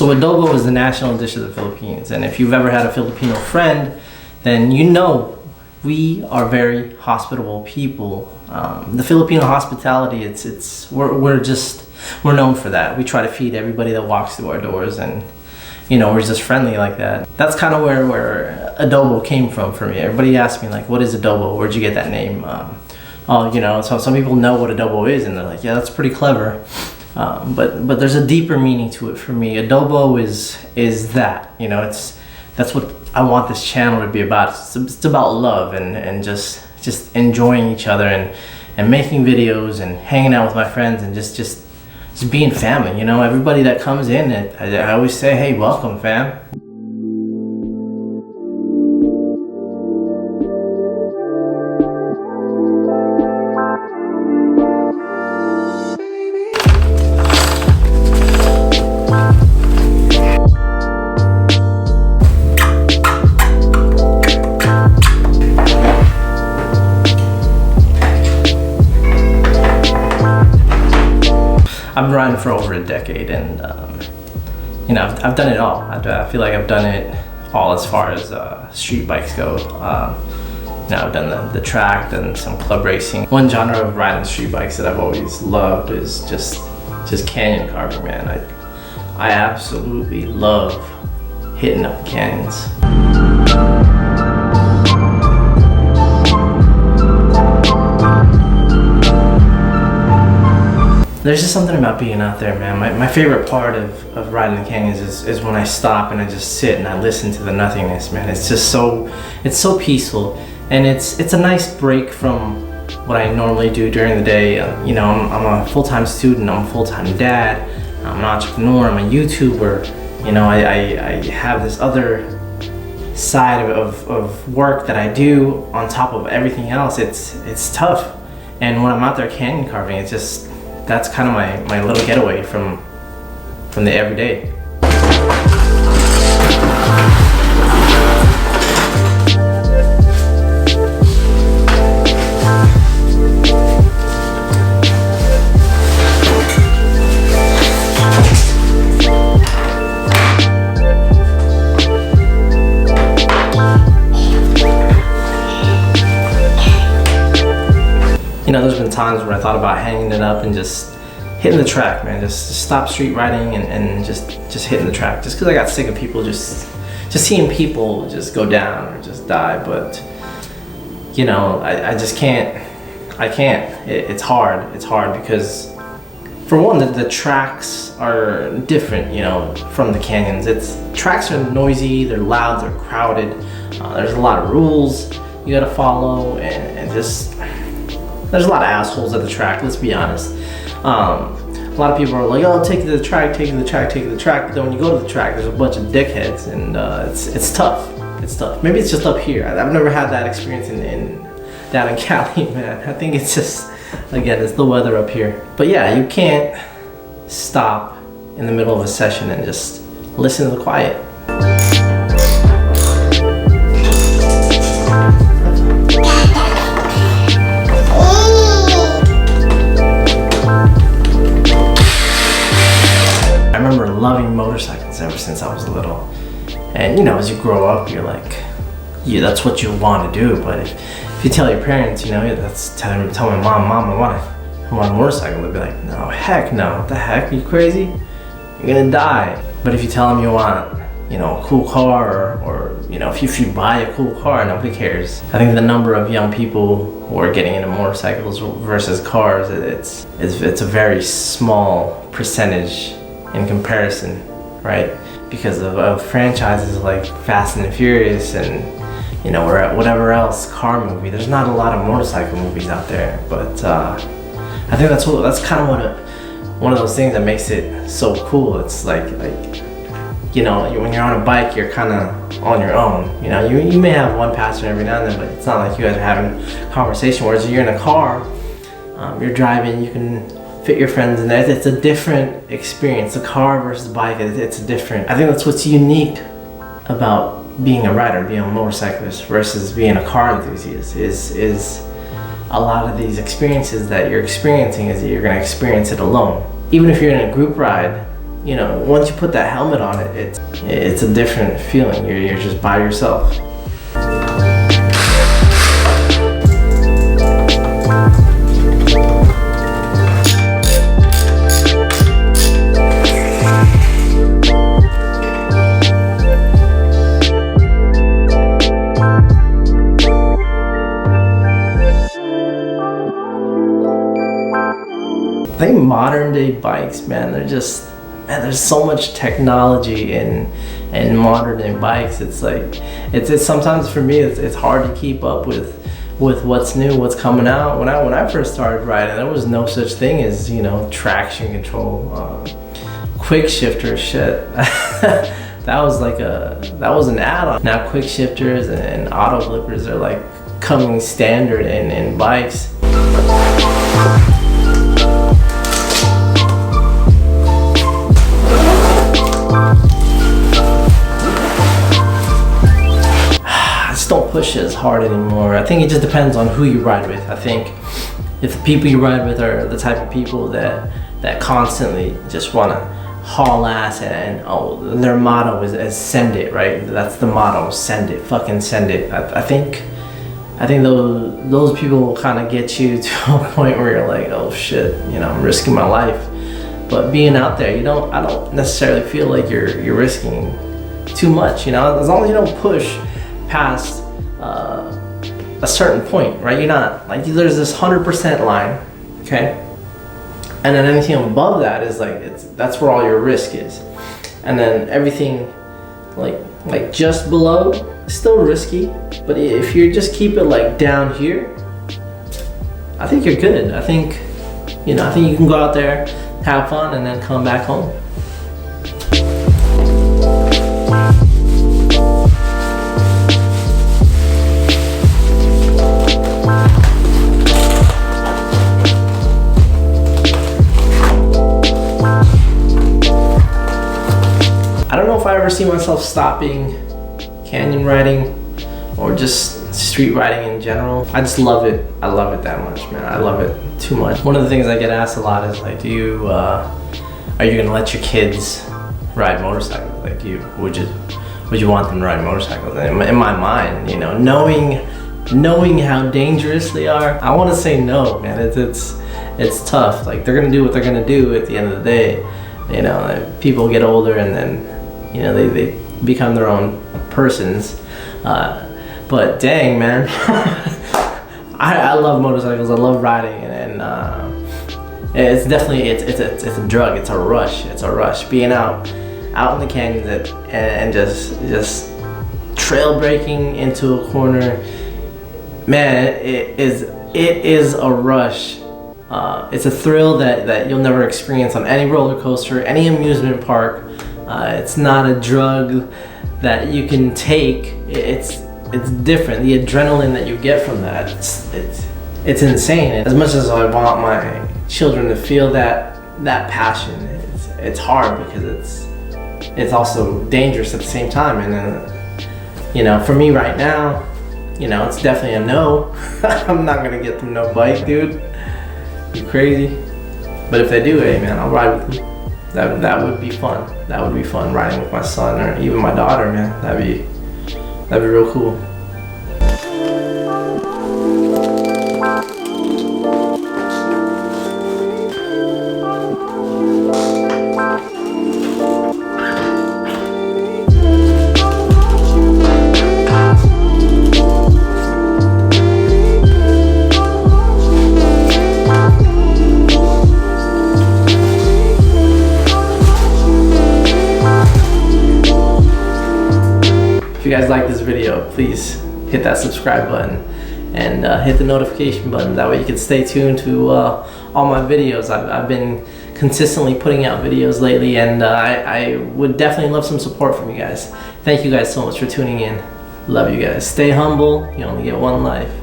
So adobo is the national dish of the Philippines, and if you've ever had a Filipino friend, then you know we are very hospitable people. The Filipino hospitality, we're known for that. We try to feed everybody that walks through our doors, and you know, we're just friendly like that. That's kind of where adobo came from for me. Everybody asks me like, what is adobo? Where'd you get that name? Oh, you know, so some people know what adobo is, and they're like, yeah, that's pretty clever. But there's a deeper meaning to it for me. Adobo is that, you know, that's what I want this channel to be about. It's about love and just enjoying each other and making videos and hanging out with my friends and just being family. You know, everybody that comes in, I always say, hey, welcome, fam. I've been riding for over a decade, and you know, I've done it all. I feel like I've done it all as far as street bikes go. You know, I've done the track, done some club racing. One genre of riding street bikes that I've always loved is just canyon carving, man. I absolutely love hitting up canyons. There's just something about being out there, man. My favorite part of riding the canyons is when I stop and I just sit and I listen to the nothingness, man. It's just it's so peaceful, and it's a nice break from what I normally do during the day. You know, I'm a full-time student, I'm a full-time dad, I'm an entrepreneur, I'm a YouTuber. You know, I have this other side of work that I do on top of everything else. It's tough, and when I'm out there canyon carving, it's just, that's kind of my little getaway from the everyday. You know, there's been times where I thought about hanging it up and just hitting the track, man. Just stop street riding and just hitting the track. Just because I got sick of people just seeing people just go down or just die. But you know, I just can't. I can't. It's hard. It's hard because, for one, the tracks are different, you know, from the canyons. Tracks are noisy, they're loud, they're crowded. There's a lot of rules you gotta follow, and just there's a lot of assholes at the track, let's be honest. A lot of people are like, oh, take it to the track, take it to the track, take it to the track. But then when you go to the track, there's a bunch of dickheads, and it's tough. It's tough. Maybe it's just up here. I've never had that experience down in Cali, man. I think it's just, again, it's the weather up here. But yeah, you can't stop in the middle of a session and just listen to the quiet. I remember loving motorcycles ever since I was little. And you know, as you grow up, you're like, yeah, that's what you want to do. But if you tell your parents, you know, tell my mom, I want a motorcycle, they'll be like, no, heck no, what the heck, are you crazy? You're gonna die. But if you tell them you want, you know, a cool car, or you know, if you buy a cool car, nobody cares. I think the number of young people who are getting into motorcycles versus cars, it's a very small percentage in comparison, right? Because of franchises like Fast and Furious and, you know, or whatever else car movie. There's not a lot of motorcycle movies out there, but I think that's kind of one of those things that makes it so cool. It's like you know, when you're on a bike, you're kind of on your own. You know, you may have one passenger every now and then, but it's not like you guys are having a conversation. Whereas you're in a car, you're driving, you can fit your friends in there. It's a different experience. The car versus the bike, it's different. I think that's what's unique about being a rider, being a motorcyclist versus being a car enthusiast is a lot of these experiences that you're experiencing is that you're going to experience it alone. Even if you're in a group ride, you know, once you put that helmet on it, it's a different feeling. You're just by yourself. I think modern day bikes, man, they're just, man, there's so much technology in modern day bikes. It's like, it's sometimes for me, it's hard to keep up with what's new, what's coming out. When I first started riding, there was no such thing as, you know, traction control, quick shifter shit. that was an add-on. Now quick shifters and auto flippers are like coming standard in bikes. Don't push it as hard anymore. I think it just depends on who you ride with. I think if the people you ride with are the type of people that constantly just want to haul ass and oh, their motto is send it, right? That's the motto, send it, fucking send it. I think those people will kind of get you to a point where you're like, oh shit, you know, I'm risking my life. But being out there, I don't necessarily feel like you're risking too much, you know, as long as you don't push past a certain point, right? You're not like, there's this 100% line, okay, and then anything above that is like, that's where all your risk is, and then everything like just below is still risky. But if you just keep it like down here, I think you're good. I think you can go out there, have fun, and then come back home. I don't know if I ever see myself stopping canyon riding or just street riding in general. I just love it. I love it that much, man. I love it too much. One of the things I get asked a lot is like, are you gonna let your kids ride motorcycles? Like, would you want them to ride motorcycles? And in my mind, you know, knowing how dangerous they are, I want to say no, man. It's tough. Like, they're gonna do what they're gonna do at the end of the day. You know, people get older and then, you know, they become their own persons. But dang, man, I love motorcycles. I love riding, and it's definitely it's a drug. It's a rush. It's a rush. Being out in the canyons and just trail braking into a corner, man. It is a rush. It's a thrill that you'll never experience on any roller coaster, any amusement park. It's not a drug that you can take. It's different. The adrenaline that you get from that, it's insane. As much as I want my children to feel that passion, it's hard because it's also dangerous at the same time. And then, you know, for me right now, you know, it's definitely a no. I'm not gonna get them no bike, dude. You crazy? But if they do, hey man, I'll ride with them. That would be fun. That would be fun, riding with my son or even my daughter, man. That'd be real cool. If you guys like this video, please hit that subscribe button and hit the notification button. That way you can stay tuned to all my videos. I've been consistently putting out videos lately, and I would definitely love some support from you guys. Thank you guys so much for tuning in. Love you guys. Stay humble. You only get one life.